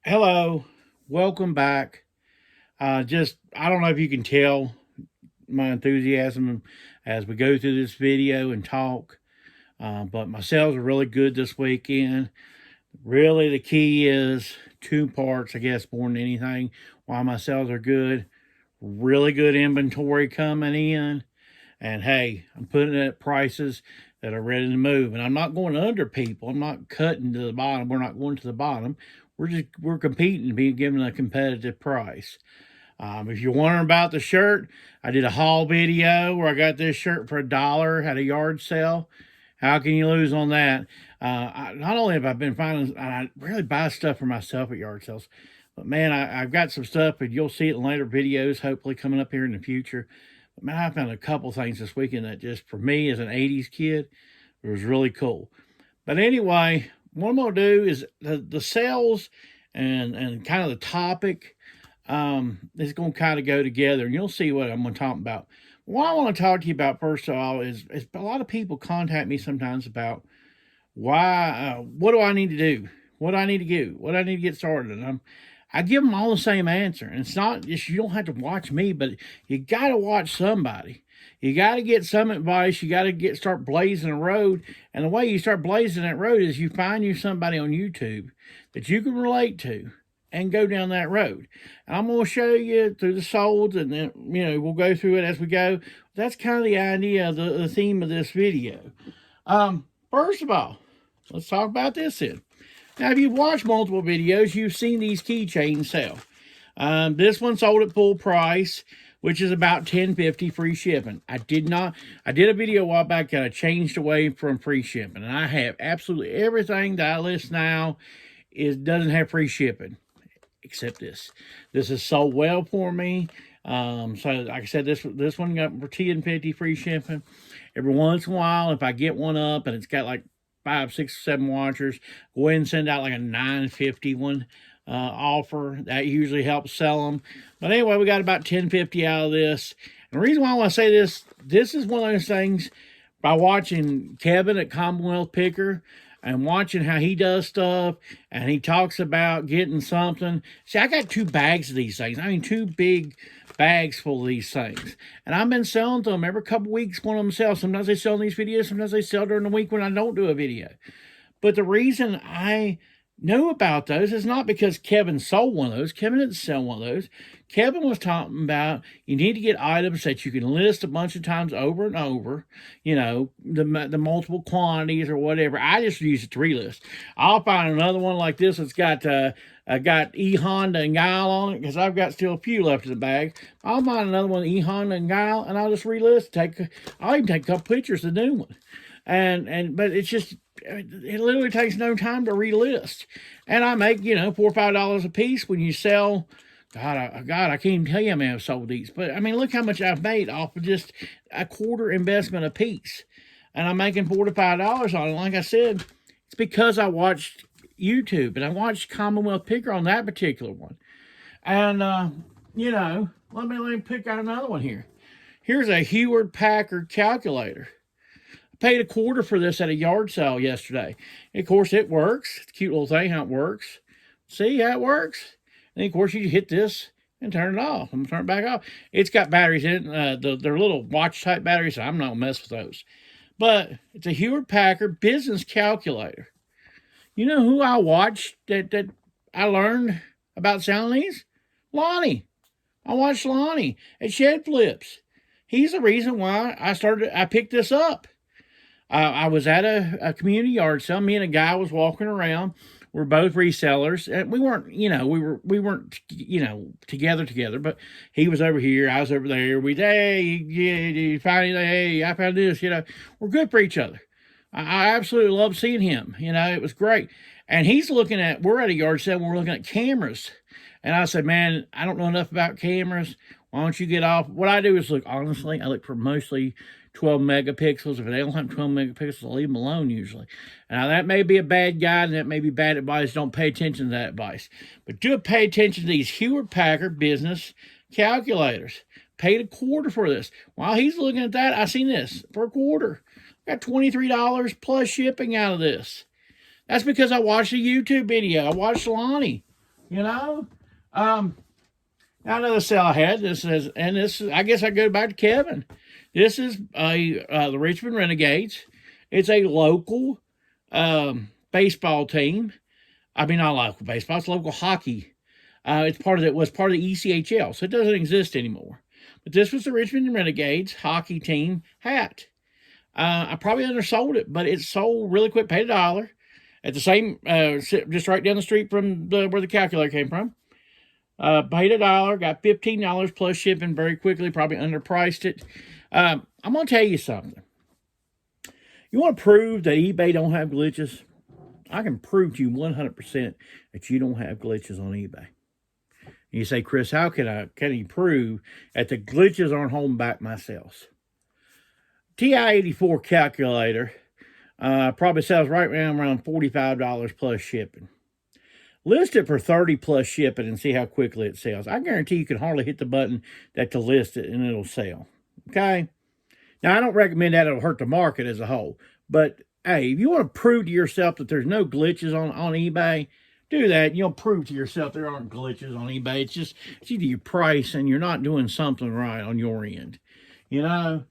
Hello, welcome back. I don't know if you can tell my enthusiasm as we go through this video and talk, but my sales are really good this weekend. Really, the key is two parts, I guess, more than anything. Why my sales are good. Really good inventory coming in. And hey, I'm putting it at prices that are ready to move. And I'm not going under people. I'm not cutting to the bottom. We're not going to the bottom. We're competing to be given a competitive price. If you're wondering about the shirt, I did a haul video where I got this shirt for $1 at a yard sale. How can you lose on that? Not only have I been finding, I really buy stuff for myself at yard sales, but man, I've got some stuff, and you'll see it in later videos, hopefully coming up here in the future. But man, I found a couple things this weekend that just for me as an '80s kid, it was really cool. But anyway, what I'm gonna do is the sales and kind of the topic is going to kind of go together, and you'll see what I'm going to talk about. What I want to talk to you about first of all is a lot of people contact me sometimes about what do I need to do, what I need to do, what I need to get started, and I give them all the same answer. And it's not just you don't have to watch me, but you got to watch somebody. You got to get some advice. You got to start blazing a road. And the way you start blazing that road is you find you somebody on YouTube that you can relate to and go down that road. And I'm going to show you through the solds, and then we'll go through it as we go. That's kind of the idea of the theme of this video. First of all, let's talk about this then. Now, if you've watched multiple videos, you've seen these keychains sell. This one sold at full price, which is about $10.50 free shipping. I did a video a while back that I changed away from free shipping, and I have absolutely everything that I list now doesn't have free shipping, except this. This has sold well for me. So like I said, this one got for $10.50 free shipping. Every once in a while, if I get one up and it's got like 5, 6, 7 watchers, go ahead and send out like a $9.50 one offer. That usually helps sell them. But anyway, we got about $10.50 out of this. And the reason why I want to say this is one of those things, by watching Kevin at Commonwealth Picker and watching how he does stuff, and he talks about getting something. See, I got 2 bags of these things. I mean, 2 big bags full of these things. And I've been selling to them every couple weeks. One of them sells. Sometimes they sell in these videos. Sometimes they sell during the week when I don't do a video. But the reason I know about those is not because Kevin sold one of those. Kevin didn't sell one of those. Kevin was talking about you need to get items that you can list a bunch of times over and over, the multiple quantities or whatever. I just use it to relist. I'll find another one like this that's got I got E Honda and Guile on it because I've got still a few left in the bag. I'll find another one, E Honda and Guile, and I'll just relist. I'll even take a couple pictures of the new one. But it's just, it literally takes no time to relist. And I make, $4 or $5 a piece when you sell. God, I can't even tell you how many I've sold these. But I mean, look how much I've made off of just a quarter investment a piece. And I'm making $4 to $5 on it. Like I said, it's because I watched YouTube and I watched Commonwealth Picker on that particular one. And, let me pick out another one here. Here's a Hewlett Packard calculator. Paid a quarter for this at a yard sale yesterday. And of course, it works. It's a cute little thing how it works. See how it works? And of course, you hit this and turn it off. I'm going to turn it back off. It's got batteries in it. They're little watch-type batteries, so I'm not going to mess with those. But it's a Hewlett Packard business calculator. You know who I watched that I learned about selling these? Lonnie. I watched Lonnie at Shed Flips. He's the reason why I picked this up. I was at a community yard sale. Me and a guy was walking around. We're both resellers. And we weren't, we weren't, together. But he was over here. I was over there. Hey, you find anything? Hey, I found this. We're good for each other. I absolutely love seeing him. It was great. And we're at a yard sale. We're looking at cameras. And I said, man, I don't know enough about cameras. Why don't you get off? What I do is I look for mostly 12 megapixels. If they don't have 12 megapixels, I'll leave them alone usually. Now, that may be a bad guide, and that may be bad advice. Don't pay attention to that advice. But do pay attention to these Hewlett Packard business calculators. Paid a quarter for this. While he's looking at that, I seen this for a quarter. Got $23 plus shipping out of this. That's because I watched a YouTube video. I watched Lonnie. you know. Now another sale I had. This is, and this is, I guess I go back to Kevin. This is the Richmond Renegades. It's a local baseball team. I mean, not local baseball. It's local hockey. It's part of it was part of the ECHL, so it doesn't exist anymore. But this was the Richmond Renegades hockey team hat. I probably undersold it, but it sold really quick. Paid $1 at the same, just right down the street from where the calculator came from. Paid $1, got $15 plus shipping very quickly. Probably underpriced it. I'm gonna tell you something. You want to prove that eBay don't have glitches? I can prove to you 100% that you don't have glitches on eBay. And you say, Chris, how can you prove that the glitches aren't holding back my sales? TI-84 calculator probably sells right around $45 plus shipping. List it for $30 plus shipping and see how quickly it sells. I guarantee you can hardly hit the button to list it and it'll sell. Okay? Now, I don't recommend that. It'll hurt the market as a whole. But, hey, if you want to prove to yourself that there's no glitches on eBay, do that. You'll prove to yourself there aren't glitches on eBay. It's either your price and you're not doing something right on your end. You know?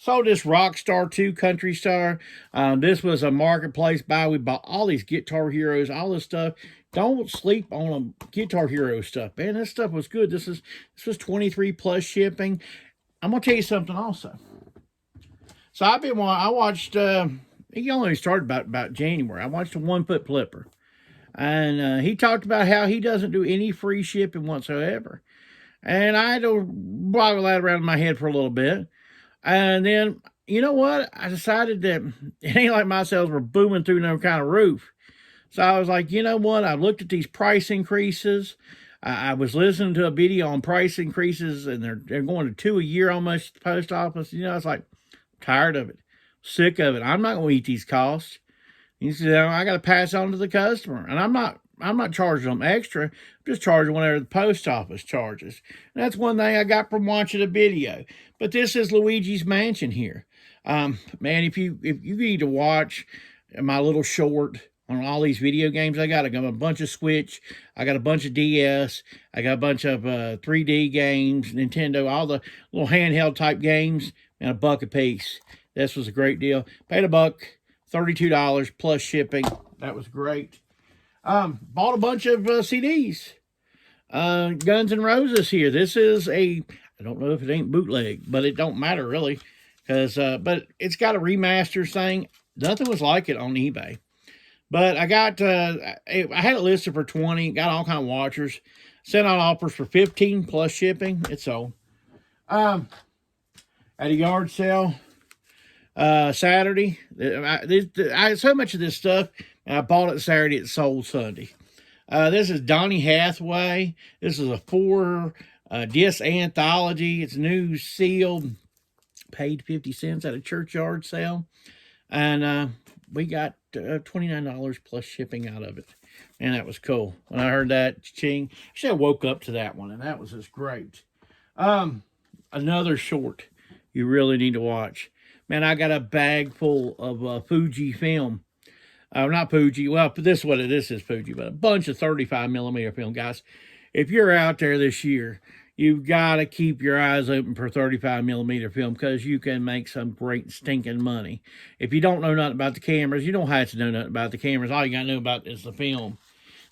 Sold this Rockstar 2 Country Star. This was a marketplace buy. We bought all these Guitar Heroes, all this stuff. Don't sleep on a Guitar Hero stuff, man. This stuff was good. This was 23 plus shipping. I'm gonna tell you something also. So I watched. He only started about January. I watched a 1 Foot Flipper, and he talked about how he doesn't do any free shipping whatsoever. And I had to boggle that around in my head for a little bit. And then, you know what? I decided that it ain't like my sales were booming through no kind of roof. So I was like, you know what? I looked at these price increases. I was listening to a video on price increases, and they're going to 2 a year almost at the post office. You know, it's like, tired of it, sick of it. I'm not going to eat these costs. You see, I got to pass on to the customer, and I'm not charging them extra. I'm just charging whatever the post office charges. And that's one thing I got from watching a video. But this is Luigi's Mansion here. Man, if you need to watch my little short on all these video games I got a bunch of Switch, I got a bunch of DS, I got a bunch of 3D games, Nintendo, all the little handheld type games, and $1 a piece. This was a great deal. Paid $1, $32 plus shipping. That was great. Bought a bunch of CDs. Guns N' Roses here. This is I don't know if it ain't bootleg, but it don't matter really, because but it's got a remaster thing. Nothing was like it on eBay. But I got I had it listed for 20. Got all kind of watchers. Sent out offers for 15 plus shipping. It's sold. At a yard sale Saturday. I so much of this stuff. I bought it Saturday. It sold Sunday. This is Donny Hathaway. This is a 4 disc anthology. It's new, sealed. Paid 50 cents at a churchyard sale. And we got $29 plus shipping out of it. And that was cool. When I heard that, ching, I woke up to that one. And that was just great. Another short you really need to watch. Man, I got a bag full of Fuji film. Not Fuji. Well, this is what it is. Is Fuji, but a bunch of 35 millimeter film, guys. If you're out there this year, you've got to keep your eyes open for 35 millimeter film, because you can make some great stinking money. If you don't know nothing about the cameras, you don't have to know nothing about the cameras. All you got to know about is the film.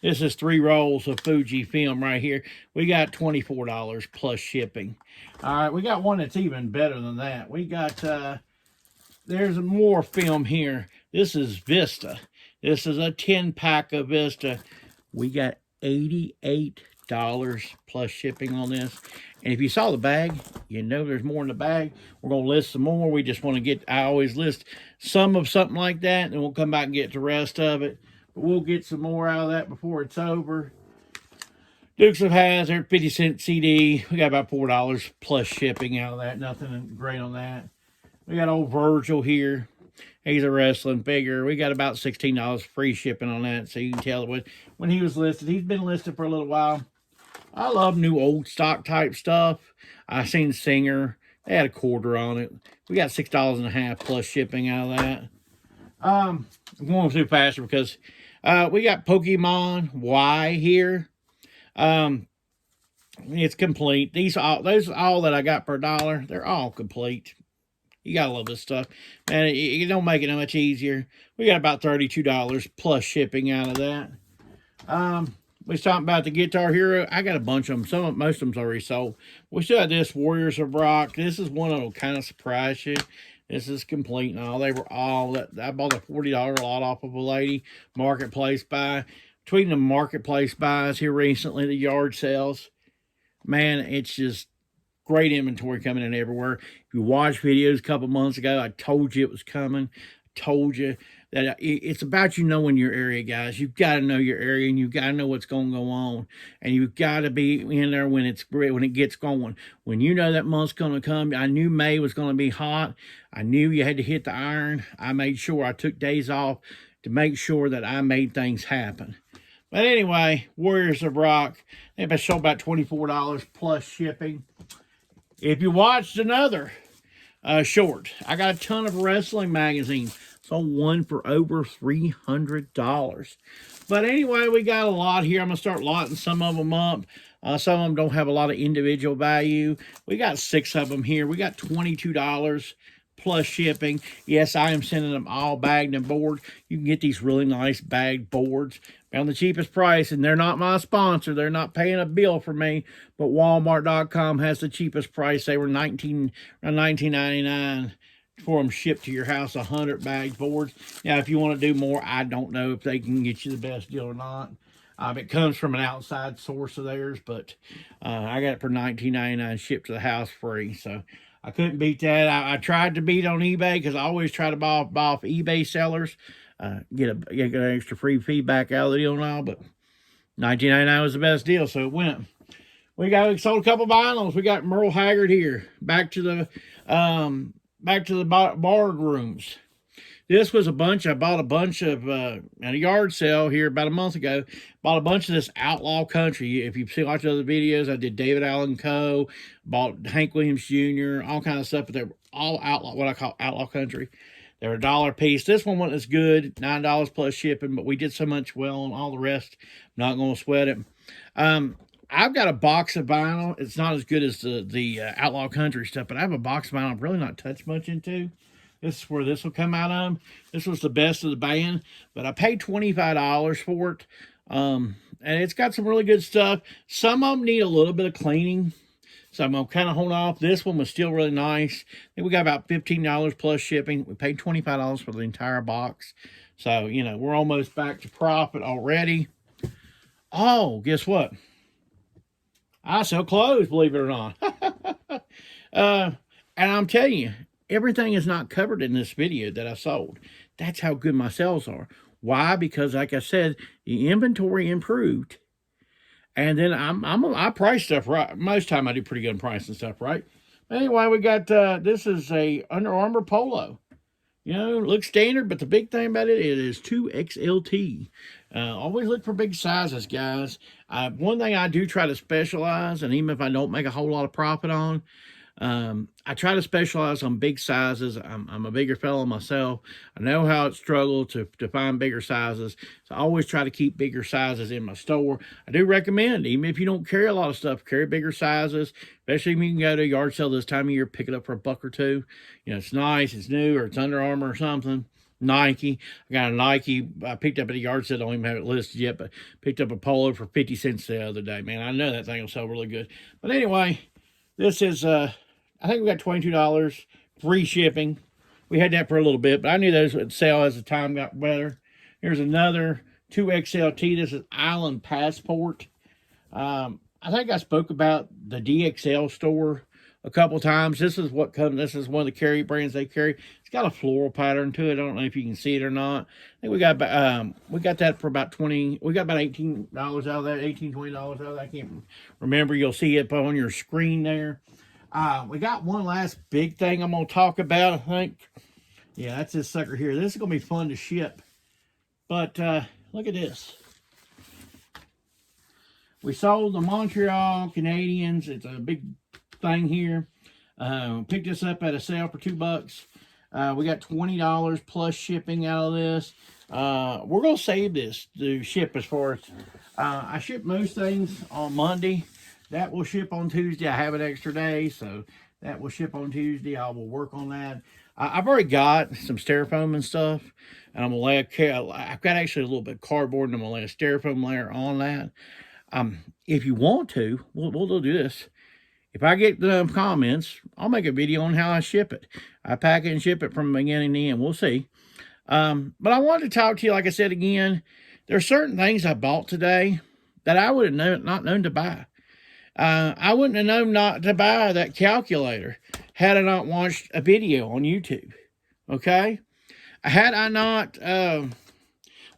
This is 3 rolls of Fuji film right here. We got $24 plus shipping. All right, we got one that's even better than that. We got, there's more film here. This is Vista. This is a 10-pack of Vista. We got $88 plus shipping on this. And if you saw the bag, you know there's more in the bag. We're going to list some more. We just want to get, I always list some of something like that, and we'll come back and get the rest of it. But we'll get some more out of that before it's over. Dukes of Hazzard, 50-cent CD. We got about $4 plus shipping out of that. Nothing great on that. We got old Virgil here. He's a wrestling figure. We got about $16 free shipping on that. So you can tell when he was listed. He's been listed for a little while. I love new old stock type stuff. I seen Singer. They had a quarter on it. We got $6.50 plus shipping out of that. I'm going too faster because We got Pokemon Y here. It's complete. Those are all that I got per $1. They're all complete. You gotta love this stuff, and it don't make it much easier. We got about $32 plus shipping out of that. We was talking about the Guitar Hero. I got a bunch of them. Most of them's already sold. We still have this Warriors of Rock. This is one that'll kind of surprise you. This is complete and all. They were all, I bought a $40 lot off of a lady. Marketplace buy. Between the marketplace buys here recently, the yard sales, man, it's just great inventory coming in everywhere. If you watched videos a couple months ago, I told you it was coming. I told you that it's about knowing your area, guys. You've got to know your area, and you've got to know what's going to go on, and you've got to be in there when it gets going. When you know that month's going to come. I knew May was going to be hot. I knew you had to hit the iron. I made sure I took days off to make sure that I made things happen. But anyway, Warriors of Rock, they've been sold about $24 plus shipping. If you watched another short, I got a ton of wrestling magazines. Sold one for over $300. But anyway, we got a lot here. I'm going to start lotting some of them up. Some of them don't have a lot of individual value. We got 6 of them here. We got $22 plus shipping. Yes, I am sending them all bagged and board. You can get these really nice bagged boards on the cheapest price, and they're not my sponsor. They're not paying a bill for me, but Walmart.com has the cheapest price. They were $19.99 for them shipped to your house, 100 bagged boards. Now, if you want to do more, I don't know if they can get you the best deal or not. It comes from an outside source of theirs, but I got it for $19.99 shipped to the house free, so I couldn't beat that. I tried to beat on eBay because I always try to buy off eBay sellers, get an extra free feedback out of the deal and all, but $19.99 was the best deal, so it went. We sold a couple vinyls. We got Merle Haggard here. Back to the board rooms. This was I bought a bunch of, at a yard sale here about a month ago, bought a bunch of this outlaw country. If you've watched other videos, I did David Allen Co., bought Hank Williams Jr., all kind of stuff, but they're all outlaw, what I call outlaw country. They're $1 a piece. This one wasn't as good, $9 plus shipping, but we did so much well on all the rest. I'm not going to sweat it. I've got a box of vinyl. It's not as good as the outlaw country stuff, but I have a box of vinyl I've really not touched much into. This is where this will come out of. This was the best of the band, but I paid $25 for it. And it's got some really good stuff. Some of them need a little bit of cleaning, so I'm going to kind of hold off. This one was still really nice. I think we got about $15 plus shipping. We paid $25 for the entire box. So, you know, we're almost back to profit already. Oh, guess what? I sell clothes, believe it or not. And I'm telling you, everything is not covered in this video that I sold. That's how good my sales are. Why? Because, like I said, the inventory improved. And then I price stuff right. Most time I do pretty good in pricing stuff, right? Anyway, we got, this is a Under Armour polo. You know, it looks standard, but the big thing about it is 2XLT. Always look for big sizes, guys. One thing I do try to specialize, and even if I don't make a whole lot of profit on, I try to specialize on big sizes. I'm a bigger fellow myself. I know how it struggled to find bigger sizes. So I always try to keep bigger sizes in my store. I do recommend, even if you don't carry a lot of stuff, carry bigger sizes, especially if you can go to a yard sale this time of year, pick it up for a buck or two. You know, it's nice, it's new, or it's Under Armour or something. Nike. I got a Nike I picked up at a yard sale. I don't even have it listed yet, but picked up a polo for 50 cents the other day. Man, I know that thing will sell really good. But anyway, this is, I think we got $22 free shipping. We had that for a little bit, but I knew those would sell as the time got better. Here's another 2XLT. This is Island Passport. I think I spoke about the DXL store a couple times. This is what comes. This is one of the carry brands they carry. It's got a floral pattern to it. I don't know if you can see it or not. I think we got that for about $20. We got about $18 out of that. $20 out of that. I can't remember. You'll see it on your screen there. We got one last big thing I'm going to talk about, I think. Yeah, that's this sucker here. This is going to be fun to ship. But look at this. We sold the Montreal Canadiens. It's a big thing here. Picked this up at a sale for $2. We got $20 plus shipping out of this. We're going to save this to ship as far as, I ship most things on Monday. That will ship on Tuesday. I have an extra day, so that will ship on Tuesday. I will work on that. I've already got some styrofoam and stuff, and I'm going to lay I've got actually a little bit of cardboard, and I'm going to lay a styrofoam layer on that. If you want to, we'll do this. If I get the comments, I'll make a video on how I ship it. I pack it and ship it from beginning to end. We'll see. But I wanted to talk to you, like I said again, there are certain things I bought today that I would have not known to buy. I wouldn't have known not to buy that calculator had I not watched a video on YouTube. Okay? Had I not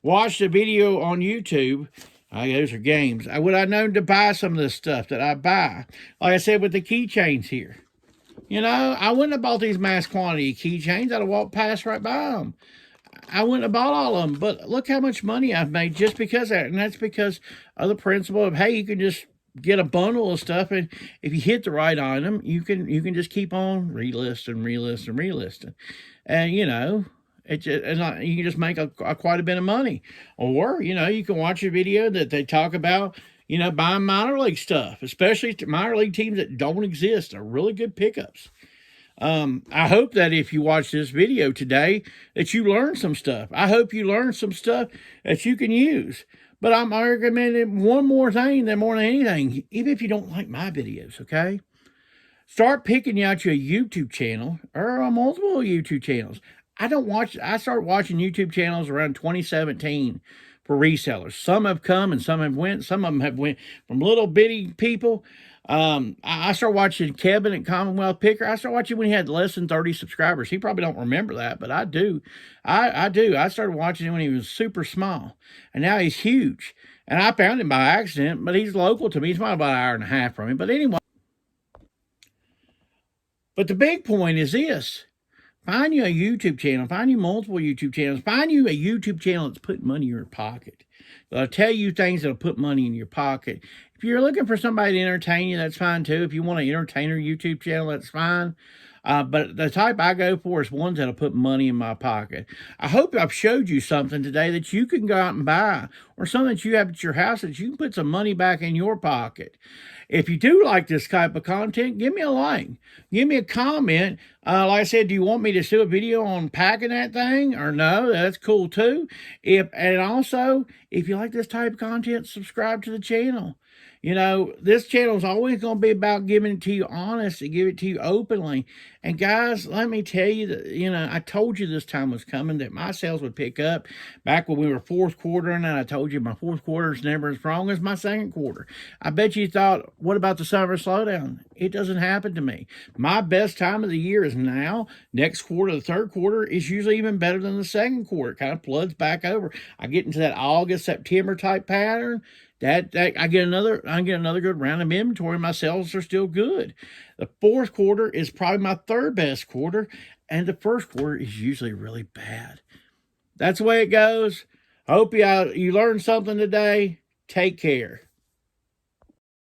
watched a video on YouTube, those are games, I would have known to buy some of this stuff that I buy. Like I said, with the keychains here. You know, I wouldn't have bought these mass quantity keychains. I'd have walked past right by them. I wouldn't have bought all of them, but look how much money I've made just because of that. And that's because of the principle of, hey, you can just get a bundle of stuff, and if you hit the right item, you can just keep on relisting. And, you know, it's not, you can just make quite a bit of money. Or, you know, you can watch a video that they talk about, you know, buying minor league stuff, especially minor league teams that don't exist, are really good pickups. I hope that if you watch this video today, that you learn some stuff. I hope you learn some stuff that you can use. But I'm recommending one more thing than more than anything, even if you don't like my videos, okay? Start picking out your YouTube channel or multiple YouTube channels. I started watching YouTube channels around 2017 for resellers. Some have come and some have went. Some of them have went from little bitty people. I started watching Kevin at Commonwealth Picker. I started watching when he had less than 30 subscribers. He probably don't remember that, but I do. I do. I started watching him when he was super small, and now he's huge. And I found him by accident, but he's local to me. He's about an hour and a half from me. But anyway, but the big point is this. Find you a YouTube channel. Find you multiple YouTube channels. Find you a YouTube channel that's putting money in your pocket. They'll tell you things that'll put money in your pocket. If you're looking for somebody to entertain you, that's fine too. If you want an entertainer YouTube channel, that's fine. But the type I go for is ones that'll put money in my pocket. I hope I've showed you something today that you can go out and buy, or something that you have at your house that you can put some money back in your pocket. If you do like this type of content, give me a like. Give me a comment. Like I said, do you want me to do a video on packing that thing or no? That's cool too. And also, if you like this type of content, subscribe to the channel. You know, this channel is always going to be about giving it to you honest and give it to you openly. And guys, let me tell you that, you know, I told you this time was coming, that my sales would pick up back when we were fourth quarter. And I told you my fourth quarter is never as strong as my second quarter. I bet you thought, what about the summer slowdown? It doesn't happen to me. My best time of the year is now. Next quarter, the third quarter is usually even better than the second quarter. It kind of floods back over. I get into that August, September type pattern. That I get another good round of inventory. My sales are still good. The fourth quarter is probably my third best quarter, and the first quarter is usually really bad. That's the way it goes. I hope you learned something today. Take care.